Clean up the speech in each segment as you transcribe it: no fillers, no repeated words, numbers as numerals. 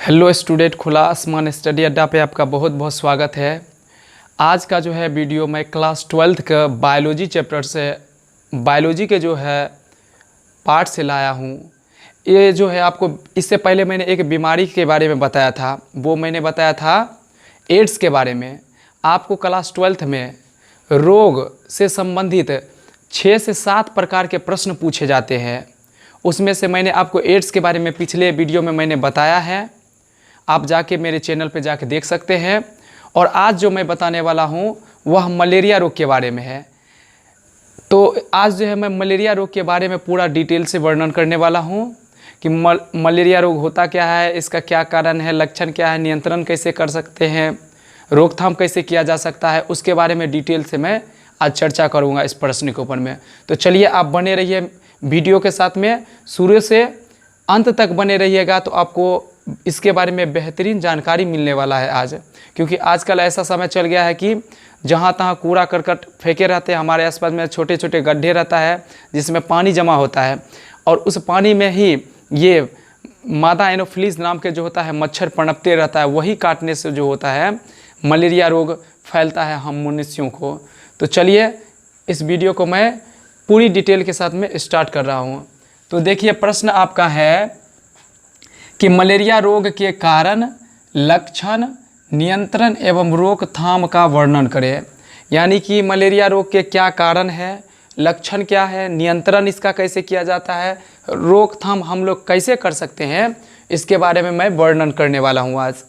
Hello student, खुला आसमान study अड्डा पे आपका बहुत बहुत स्वागत है। आज का जो है वीडियो मैं क्लास 12th का बायोलॉजी चैप्टर से बायोलॉजी के जो है पार्ट से लाया हूँ। ये जो है आपको इससे पहले मैंने एक बीमारी के बारे में बताया था, वो मैंने बताया था एड्स के बारे में। आपको क्लास 12th में रोग से संबंधित 6 से 7 प्रकार के प्रश्न पूछे जाते हैं। उसमें से मैंने आपको एड्स के बारे में पिछले वीडियो में मैंने बताया है, आप जाके मेरे चैनल पे जाके देख सकते हैं। और आज जो मैं बताने वाला हूँ वह मलेरिया रोग के बारे में है। तो आज जो है मैं मलेरिया रोग के बारे में पूरा डिटेल से वर्णन करने वाला हूँ कि मलेरिया रोग होता क्या है, इसका क्या कारण है, लक्षण क्या है, नियंत्रण कैसे कर सकते हैं, रोकथाम कैसे किया जा सकता है, उसके बारे में डिटेल से मैं आज चर्चा करूँगा इस प्रश्न के ऊपर में। तो चलिए आप बने रहिए वीडियो के साथ में, शुरू से अंत तक बने रहिएगा तो आपको इसके बारे में बेहतरीन जानकारी मिलने वाला है आज। क्योंकि आजकल ऐसा समय चल गया है कि जहाँ तहाँ कूड़ा करकट फेंके रहते हैं, हमारे आसपास में छोटे छोटे गड्ढे रहता है जिसमें पानी जमा होता है, और उस पानी में ही ये मादा एनोफिलीज नाम के जो होता है मच्छर पनपते रहता है, वही काटने से जो होता है मलेरिया रोग फैलता है हम मनुष्यों को। तो चलिए इस वीडियो को मैं पूरी डिटेल के साथ में स्टार्ट कर रहा हूँ। तो देखिए प्रश्न आपका है कि मलेरिया रोग के कारण, लक्षण, नियंत्रण एवं रोकथाम का वर्णन करें। यानी कि मलेरिया रोग के क्या कारण है, लक्षण क्या है, नियंत्रण इसका कैसे किया जाता है, रोकथाम हम लोग कैसे कर सकते हैं, इसके बारे में मैं वर्णन करने वाला हूँ आज।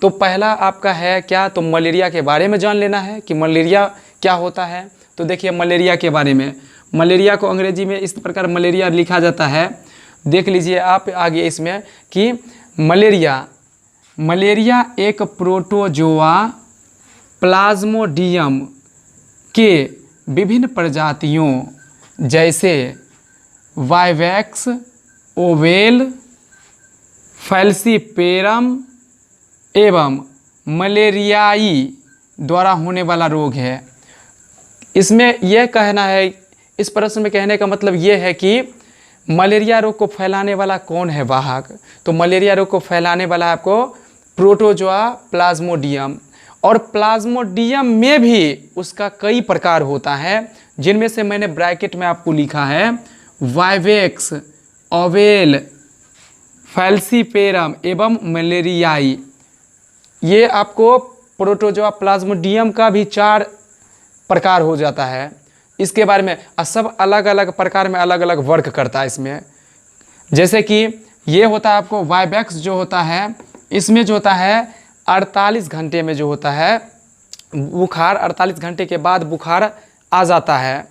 तो पहला आपका है क्या, तो मलेरिया के बारे में जान लेना है कि मलेरिया क्या होता है। तो देखिए मलेरिया के बारे में, मलेरिया को अंग्रेजी में इस प्रकार मलेरिया लिखा जाता है, देख लीजिए आप आगे इसमें कि मलेरिया एक प्रोटोजोआ प्लाज्मोडियम के विभिन्न प्रजातियों जैसे वाइवैक्स, ओवेल, फैल्सीपेरम एवं मलेरियाई द्वारा होने वाला रोग है। इसमें यह कहना है, इस प्रश्न में कहने का मतलब यह है कि मलेरिया रोग को फैलाने वाला कौन है वाहक। तो मलेरिया रोग को फैलाने वाला आपको प्रोटोजोआ प्लाज्मोडियम, और प्लाज्मोडियम में भी उसका कई प्रकार होता है, जिनमें से मैंने ब्रैकेट में आपको लिखा है वाइवेक्स, ओवेल, फैल्सीपेरम एवं मलेरियाई। ये आपको प्रोटोजोआ प्लाज्मोडियम का भी 4 प्रकार हो जाता है। इसके बारे में सब अलग अलग प्रकार में अलग अलग वर्क करता है इसमें। जैसे कि ये होता है आपको वाइवैक्स जो होता है, इसमें जो होता है 48 घंटे में जो होता है बुखार, 48 घंटे के बाद बुखार आ जाता है।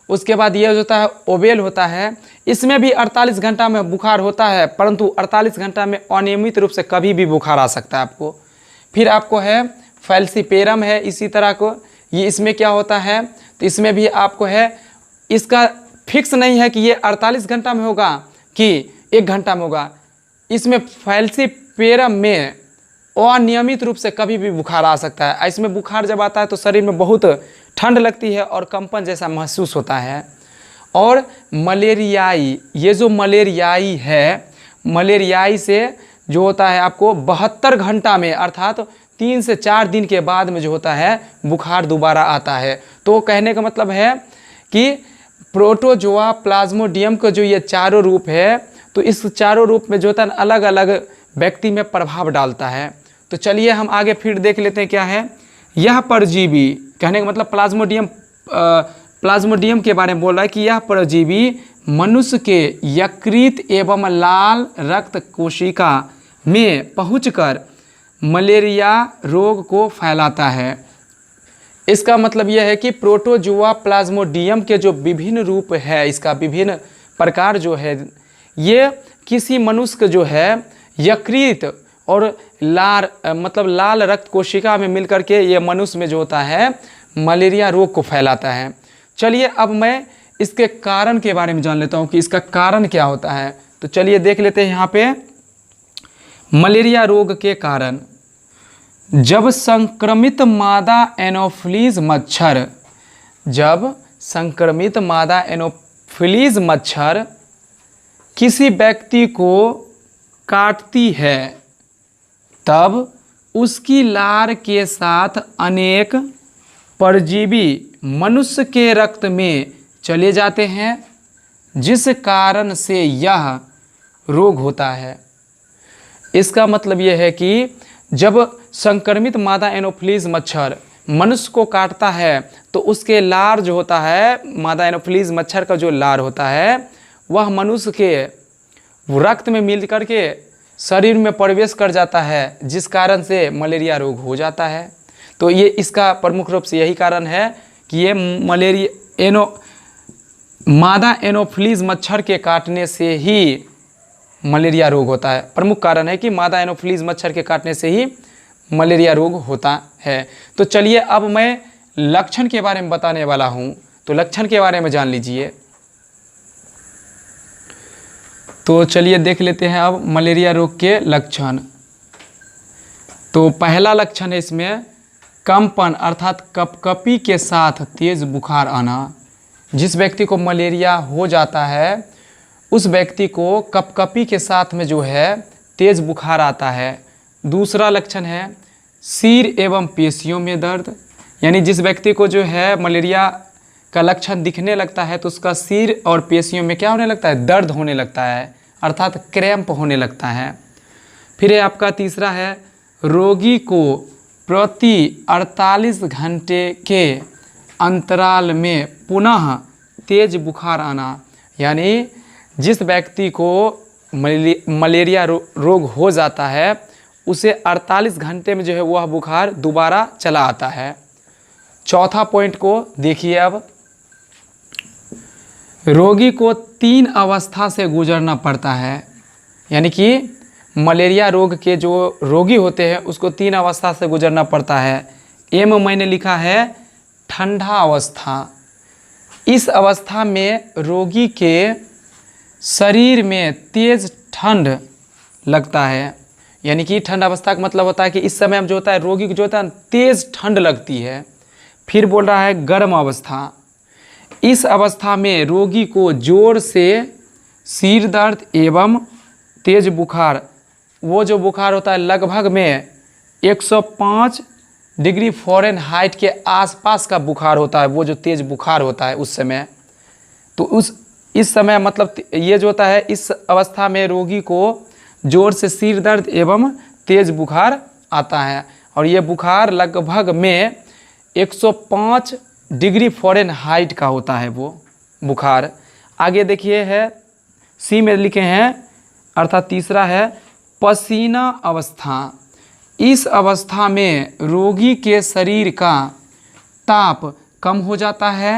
उसके बाद ये होता है ओवेल होता है, इसमें भी 48 घंटा में बुखार होता है, परंतु 48 घंटा में अनियमित रूप से कभी भी बुखार आ सकता है आपको। फिर आपको है फैल्सीपेरम है, इसी तरह को ये इसमें क्या होता है, तो इसमें भी आपको है, इसका फिक्स नहीं है कि ये 48 घंटा में होगा कि 1 घंटा में होगा। इसमें फैल्सीपेरम में अनियमित रूप से कभी भी बुखार आ सकता है। इसमें बुखार जब आता है तो शरीर में बहुत ठंड लगती है और कंपन जैसा महसूस होता है। और मलेरियाई, ये जो मलेरियाई है, मलेरियाई से जो होता है आपको 72 घंटा में अर्थात 3 से 4 दिन के बाद में जो होता है बुखार दोबारा आता है। तो कहने का मतलब है कि प्रोटोजोआ प्लाज्मोडियम का जो ये चारों रूप है, तो इस चारों रूप में जो होता है अलग अलग व्यक्ति में प्रभाव डालता है। तो चलिए हम आगे फिर देख लेते हैं क्या है। यह परजीवी, कहने का मतलब प्लाज्मोडियम के बारे में बोल रहा है कि यह परजीवी मनुष्य के यकृत एवं लाल रक्त कोशिका में पहुंचकर मलेरिया रोग को फैलाता है। इसका मतलब यह है कि प्रोटोजोआ प्लाज्मोडियम के जो विभिन्न रूप है, इसका विभिन्न प्रकार जो है, ये किसी मनुष्य का जो है यकृत और लाल रक्त कोशिका में मिलकर के ये मनुष्य में जो होता है मलेरिया रोग को फैलाता है। चलिए अब मैं इसके कारण के बारे में जान लेता हूँ कि इसका कारण क्या होता है। तो चलिए देख लेते हैं यहाँ पे मलेरिया रोग के कारण। जब संक्रमित मादा एनोफिलीज मच्छर किसी व्यक्ति को काटती है तब उसकी लार के साथ अनेक परजीवी मनुष्य के रक्त में चले जाते हैं, जिस कारण से यह रोग होता है। इसका मतलब यह है कि जब संक्रमित मादा एनोफिलीज मच्छर मनुष्य को काटता है तो उसके लार जो होता है, मादा एनोफिलीज मच्छर का जो लार होता है वह मनुष्य के रक्त में मिल करके शरीर में प्रवेश कर जाता है, जिस कारण से मलेरिया रोग हो जाता है। तो ये इसका प्रमुख रूप से यही कारण है कि ये मादा एनोफिलीज मच्छर के काटने से ही मलेरिया रोग होता है। प्रमुख कारण है कि मादा एनोफिलीज मच्छर के काटने से ही मलेरिया रोग होता है। तो चलिए अब मैं लक्षण के बारे में बताने वाला हूँ, तो लक्षण के बारे में जान लीजिए। तो चलिए देख लेते हैं अब मलेरिया रोग के लक्षण। तो पहला लक्षण है इसमें कंपन अर्थात कपकपी के साथ तेज बुखार आना। जिस व्यक्ति को मलेरिया हो जाता है उस व्यक्ति को कपकपी के साथ में जो है तेज बुखार आता है। दूसरा लक्षण है सिर एवं पेशियों में दर्द, यानी जिस व्यक्ति को जो है मलेरिया का लक्षण दिखने लगता है तो उसका सिर और पेशियों में क्या होने लगता है, दर्द होने लगता है, अर्थात क्रैम्प होने लगता है। फिर आपका तीसरा है रोगी को प्रति 48 घंटे के अंतराल में पुनः तेज बुखार आना, यानी जिस व्यक्ति को मलेरिया रोग हो जाता है उसे 48 घंटे में जो है वह बुखार दोबारा चला आता है। चौथा पॉइंट को देखिए अब, रोगी को 3 अवस्था से गुजरना पड़ता है, यानी कि मलेरिया रोग के जो रोगी होते हैं उसको 3 अवस्था से गुजरना पड़ता है। एम मैंने लिखा है ठंडा अवस्था। इस अवस्था में रोगी के शरीर में तेज ठंड लगता है, यानी कि ठंड अवस्था का मतलब होता है कि इस समय जो होता है रोगी को जो होता है तेज ठंड लगती है। फिर बोल रहा है गर्म अवस्था। इस अवस्था में रोगी को जोर से सिर दर्द एवं तेज बुखार, वो जो बुखार होता है लगभग में 105 डिग्री फ़ारेनहाइट के आसपास का बुखार होता है, वो जो तेज बुखार होता है उस समय। तो इस समय मतलब ये जो होता है इस अवस्था में रोगी को जोर से सिर दर्द एवं तेज बुखार आता है, और ये बुखार लगभग में 105 डिग्री फ़ारेनहाइट का होता है वो बुखार। आगे देखिए है सी में लिखे हैं, अर्थात तीसरा है पसीना अवस्था। इस अवस्था में रोगी के शरीर का ताप कम हो जाता है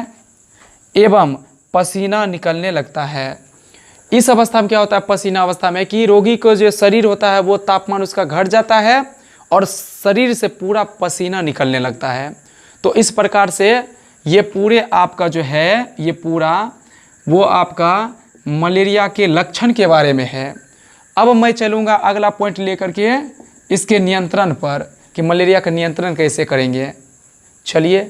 एवं पसीना निकलने लगता है। इस अवस्था में क्या होता है पसीना अवस्था में कि रोगी को जो शरीर होता है वो तापमान उसका घट जाता है और शरीर से पूरा पसीना निकलने लगता है। तो इस प्रकार से ये पूरे आपका जो है ये पूरा वो आपका मलेरिया के लक्षण के बारे में है। अब मैं चलूँगा अगला पॉइंट लेकर के इसके नियंत्रण पर कि मलेरिया का नियंत्रण कैसे करेंगे। चलिए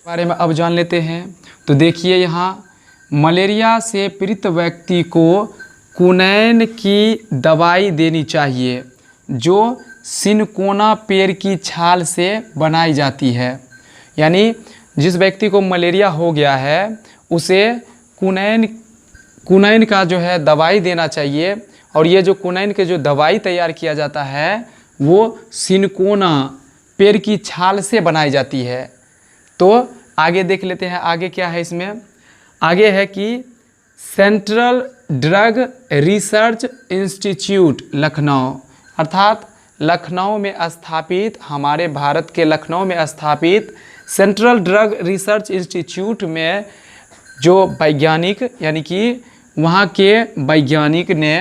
बारे में अब जान लेते हैं। तो देखिए यहाँ मलेरिया से पीड़ित व्यक्ति को कुनैन की दवाई देनी चाहिए जो सिनकोना पेड़ की छाल से बनाई जाती है। यानी जिस व्यक्ति को मलेरिया हो गया है उसे कुनैन का जो है दवाई देना चाहिए, और ये जो कुनैन के जो दवाई तैयार किया जाता है वो सिनकोना पेड़ की छाल से बनाई जाती है। तो आगे देख लेते हैं आगे क्या है इसमें। आगे है कि central drug research institute Lucknow, अर्थात लखनऊ में स्थापित, हमारे भारत के लखनऊ में स्थापित सेंट्रल ड्रग रिसर्च इंस्टीट्यूट में जो वैज्ञानिक यानी कि वहाँ के वैज्ञानिक ने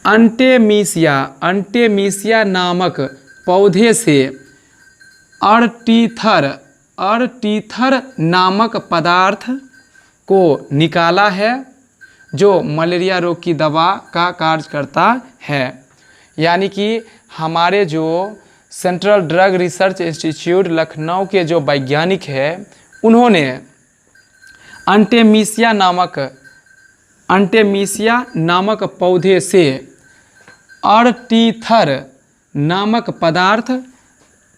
अंटेमीसिया नामक पौधे से अर्टीथर नामक पदार्थ को निकाला है जो मलेरिया रोग की दवा का कार्य करता है। यानी कि हमारे जो central drug research institute Lucknow के जो वैज्ञानिक हैं उन्होंने अंटेमीसिया नामक पौधे से अर्टीथर नामक पदार्थ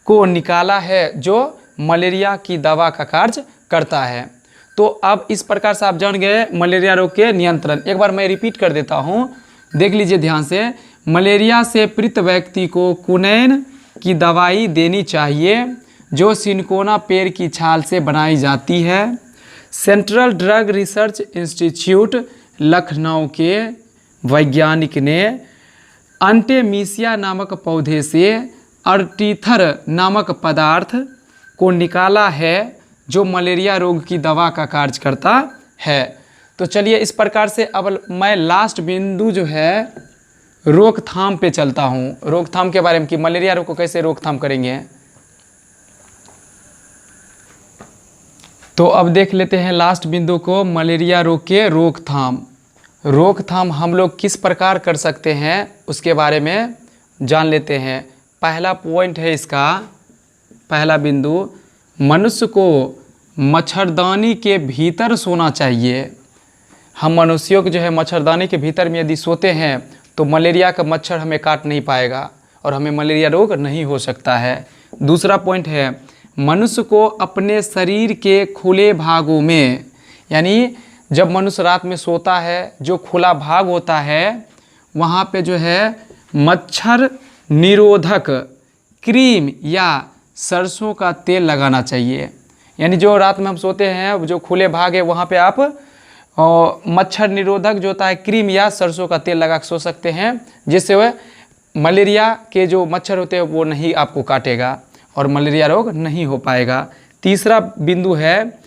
को निकाला है जो मलेरिया की दवा का कार्य करता है। तो अब इस प्रकार से आप जान गए मलेरिया रोग के नियंत्रण। एक बार मैं रिपीट कर देता हूँ, देख लीजिए ध्यान से। मलेरिया से पीड़ित व्यक्ति को क्विनैन की दवाई देनी चाहिए जो सिनकोना पेड़ की छाल से बनाई जाती है। Central drug research institute Lucknow के वैज्ञानिक ने अंटेमीसिया नामक पौधे से अर्टीथर नामक पदार्थ को निकाला है जो मलेरिया रोग की दवा का कार्य करता है। तो चलिए इस प्रकार से अब मैं लास्ट बिंदु जो है रोकथाम पे चलता हूँ। रोकथाम के बारे में कि मलेरिया रोग को कैसे रोकथाम करेंगे। तो अब देख लेते हैं लास्ट बिंदु को, मलेरिया रोग के रोकथाम। रोकथाम हम लोग किस प्रकार कर सकते हैं उसके बारे में जान लेते हैं। पहला पॉइंट है इसका, पहला बिंदु, मनुष्य को मच्छरदानी के भीतर सोना चाहिए। हम मनुष्यों को जो है मच्छरदानी के भीतर में यदि सोते हैं तो मलेरिया का मच्छर हमें काट नहीं पाएगा और हमें मलेरिया रोग नहीं हो सकता है। दूसरा पॉइंट है, मनुष्य को अपने शरीर के खुले भागों में, यानी जब मनुष्य रात में सोता है जो खुला भाग होता है वहाँ पे जो है मच्छर निरोधक क्रीम या सरसों का तेल लगाना चाहिए। यानी जो रात में हम सोते हैं जो खुले भाग है वहाँ पे आप मच्छर निरोधक जो होता है क्रीम या सरसों का तेल लगा के सो सकते हैं, जिससे वह मलेरिया के जो मच्छर होते हैं वो नहीं आपको काटेगा और मलेरिया रोग नहीं हो पाएगा। तीसरा बिंदु है,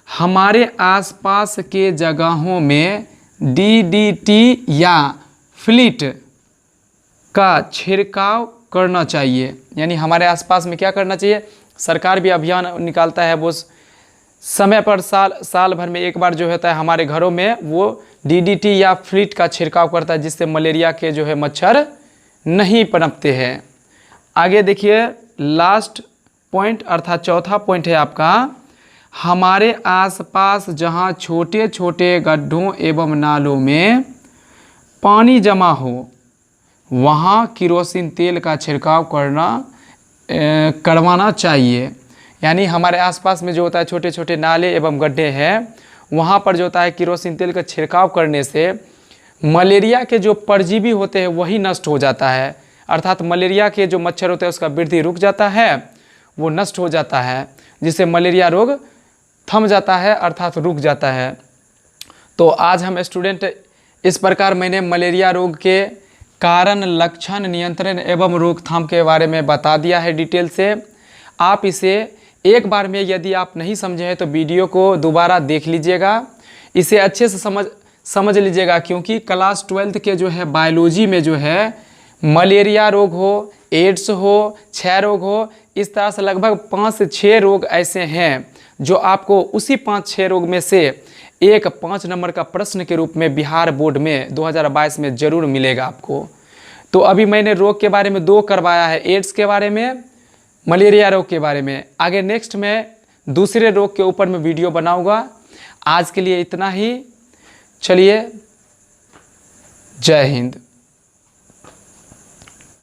हमारे आसपास के जगहों में डीडीटी या फ्लीट का छिड़काव करना चाहिए। यानी हमारे आसपास में क्या करना चाहिए, सरकार भी अभियान निकालता है, वो समय पर साल भर में एक बार जो होता है हमारे घरों में वो डीडीटी या फ्लीट का छिड़काव करता है, जिससे मलेरिया के जो है मच्छर नहीं पनपते हैं। आगे देखिए लास्ट पॉइंट अर्थात चौथा पॉइंट है आपका, हमारे आसपास जहाँ छोटे छोटे गड्ढों एवं नालों में पानी जमा हो वहाँ केरोसिन तेल का छिड़काव करवाना चाहिए। यानी हमारे आसपास में जो होता है छोटे छोटे नाले एवं गड्ढे हैं वहाँ पर जो होता है केरोसिन तेल का छिड़काव करने से मलेरिया के जो परजीवी होते हैं वही नष्ट हो जाता है। अर्थात मलेरिया के जो मच्छर होते हैं उसका वृद्धि रुक जाता है, वो नष्ट हो जाता है, जिससे मलेरिया रोग थम जाता है अर्थात रुक जाता है। तो आज हम स्टूडेंट इस प्रकार मैंने मलेरिया रोग के कारण, लक्षण, नियंत्रण एवं रोकथाम के बारे में बता दिया है डिटेल से। आप इसे एक बार में यदि आप नहीं समझे हैं तो वीडियो को दोबारा देख लीजिएगा, इसे अच्छे से समझ लीजिएगा, क्योंकि क्लास 12th के जो है बायोलॉजी में जो है मलेरिया रोग हो, एड्स हो, क्षय रोग हो, इस तरह से लगभग 5 से 6 रोग ऐसे हैं जो आपको उसी 5-6 रोग में से एक 5 नंबर का प्रश्न के रूप में बिहार बोर्ड में 2022 में ज़रूर मिलेगा आपको। तो अभी मैंने रोग के बारे में 2 करवाया है, एड्स के बारे में, मलेरिया रोग के बारे में। आगे नेक्स्ट मैं दूसरे रोग के ऊपर में वीडियो बनाऊंगा। आज के लिए इतना ही, चलिए जय हिंद।